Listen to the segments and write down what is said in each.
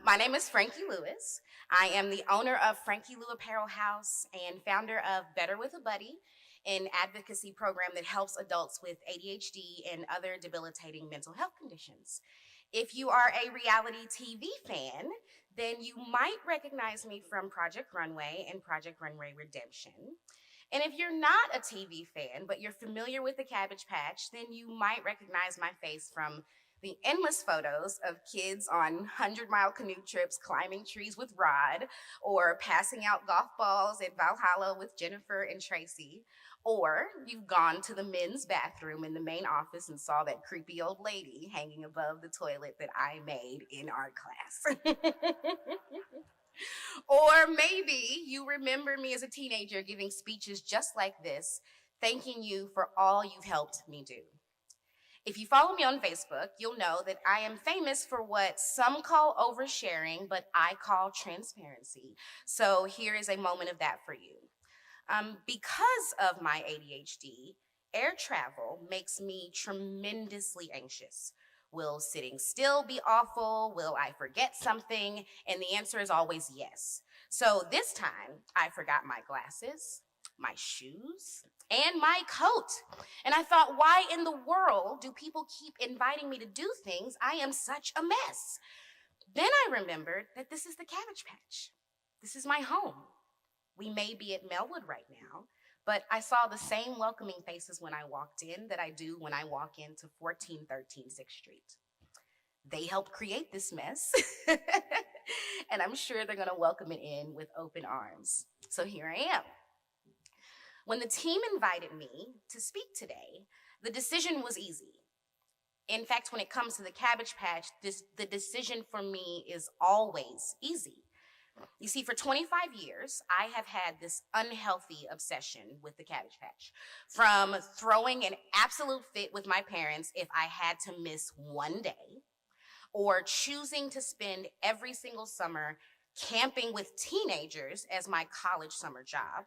My name is Frankie Lewis. I am the owner of Frankie Lew Apparel House and founder of Better with a Buddy, an advocacy program that helps adults with ADHD and other debilitating mental health conditions. If you are a reality TV fan, then you might recognize me from Project Runway and Project Runway Redemption. And if you're not a TV fan, but you're familiar with the Cabbage Patch, then you might recognize my face from the endless photos of kids on 100-mile canoe trips climbing trees with Rod, or passing out golf balls at Valhalla with Jennifer and Tracy, or you've gone to the men's bathroom in the main office and saw that creepy old lady hanging above the toilet that I made in art class. Or maybe you remember me as a teenager giving speeches just like this, thanking you for all you've helped me do. If you follow me on Facebook, you'll know that I am famous for what some call oversharing, but I call transparency. So here is a moment of that for you. Because of my ADHD, air travel makes me tremendously anxious. Will sitting still be awful? Will I forget something? And the answer is always yes. So this time, I forgot my glasses, my shoes, and my coat. And I thought, why in the world do people keep inviting me to do things? I am such a mess. Then I remembered that this is the Cabbage Patch. This is my home. We may be at Melwood right now, but I saw the same welcoming faces when I walked in that I do when I walk into 1413 6th Street. They helped create this mess, and I'm sure they're gonna welcome it in with open arms. So here I am. When the team invited me to speak today, the decision was easy. In fact, when it comes to the Cabbage Patch, the decision for me is always easy. You see, for 25 years, I have had this unhealthy obsession with the Cabbage Patch. From throwing an absolute fit with my parents if I had to miss one day, or choosing to spend every single summer camping with teenagers as my college summer job,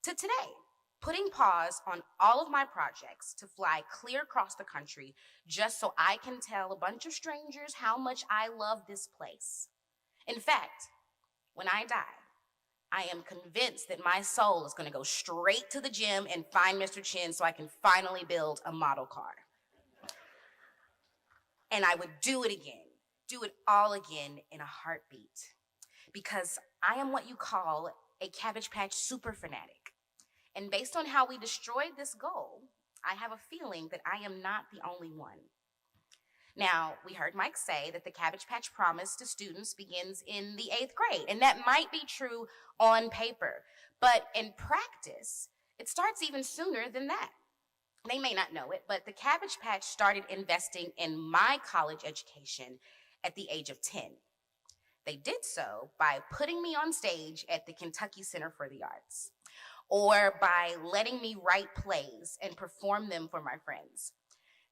to today, putting pause on all of my projects to fly clear across the country just so I can tell a bunch of strangers how much I love this place. In fact, when I die, I am convinced that my soul is going to go straight to the gym and find Mr. Chin so I can finally build a model car. And I would do it again, do it all again in a heartbeat, because I am what you call a Cabbage Patch super fanatic. And based on how we destroyed this goal, I have a feeling that I am not the only one. Now, we heard Mike say that the Cabbage Patch promise to students begins in the 8th grade, and that might be true on paper, but in practice, it starts even sooner than that. They may not know it, but the Cabbage Patch started investing in my college education at the age of 10. They did so by putting me on stage at the Kentucky Center for the Arts, or by letting me write plays and perform them for my friends.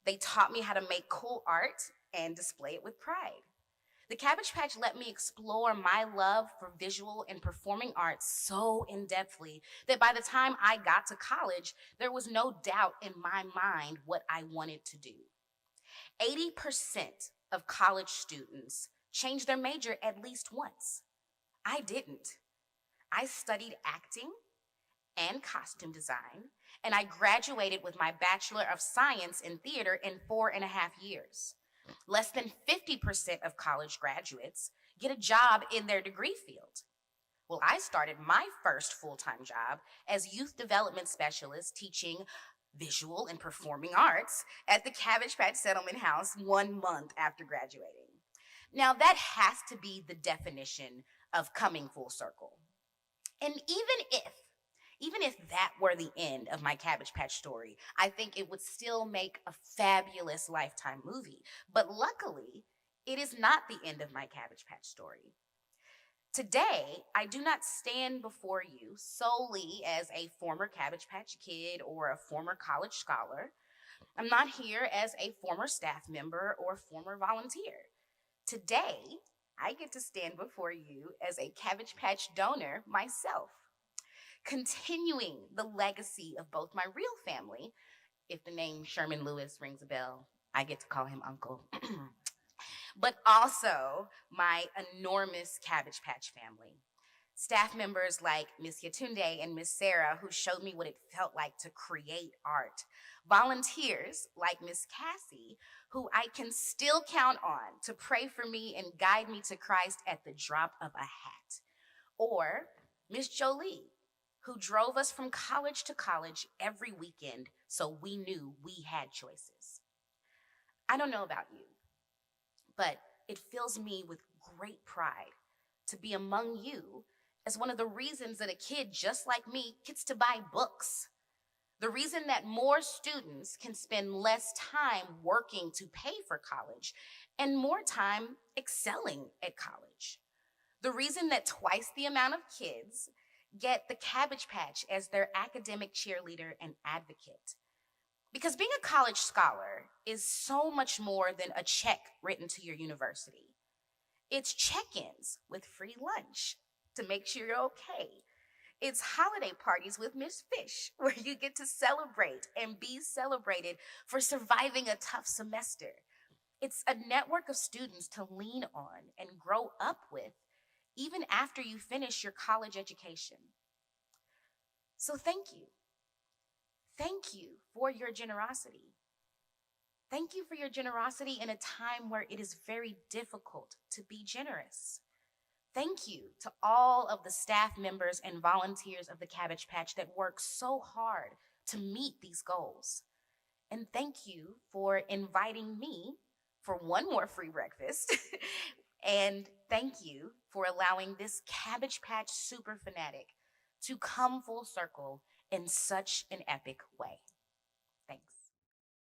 They taught me how to make cool art and display it with pride. The Cabbage Patch let me explore my love for visual and performing arts so in-depthly that by the time I got to college, there was no doubt in my mind what I wanted to do. 80% of college students change their major at least once. I didn't. I studied acting and costume design, and I graduated with my Bachelor of Science in Theater in 4.5 years. Less than 50% of college graduates get a job in their degree field. Well, I started my first full-time job as youth development specialist teaching visual and performing arts at the Cabbage Patch Settlement House 1 month after graduating. Now, that has to be the definition of coming full circle. And even if that were the end of my Cabbage Patch story, I think it would still make a fabulous Lifetime movie. But luckily, it is not the end of my Cabbage Patch story. Today, I do not stand before you solely as a former Cabbage Patch kid or a former college scholar. I'm not here as a former staff member or former volunteer. Today, I get to stand before you as a Cabbage Patch donor myself, continuing the legacy of both my real family. If the name Sherman Lewis rings a bell, I get to call him Uncle. but also my enormous Cabbage Patch family. Staff members like Miss Yatunde and Miss Sarah, who showed me what it felt like to create art. Volunteers like Miss Cassie, who I can still count on to pray for me and guide me to Christ at the drop of a hat. Or Miss Jolie, who drove us from college to college every weekend so we knew we had choices. I don't know about you, but it fills me with great pride to be among you as one of the reasons that a kid just like me gets to buy books. The reason that more students can spend less time working to pay for college and more time excelling at college. The reason that twice the amount of kids get the Cabbage Patch as their academic cheerleader and advocate. Because being a college scholar is so much more than a check written to your university. It's check-ins with free lunch to make sure you're okay. It's holiday parties with Miss Fish, where you get to celebrate and be celebrated for surviving a tough semester. It's a network of students to lean on and grow up with, even after you finish your college education. So thank you. Thank you for your generosity. Thank you for your generosity in a time where it is very difficult to be generous. Thank you to all of the staff members and volunteers of the Cabbage Patch that work so hard to meet these goals. And thank you for inviting me for one more free breakfast. And thank you for allowing this Cabbage Patch super fanatic to come full circle in such an epic way.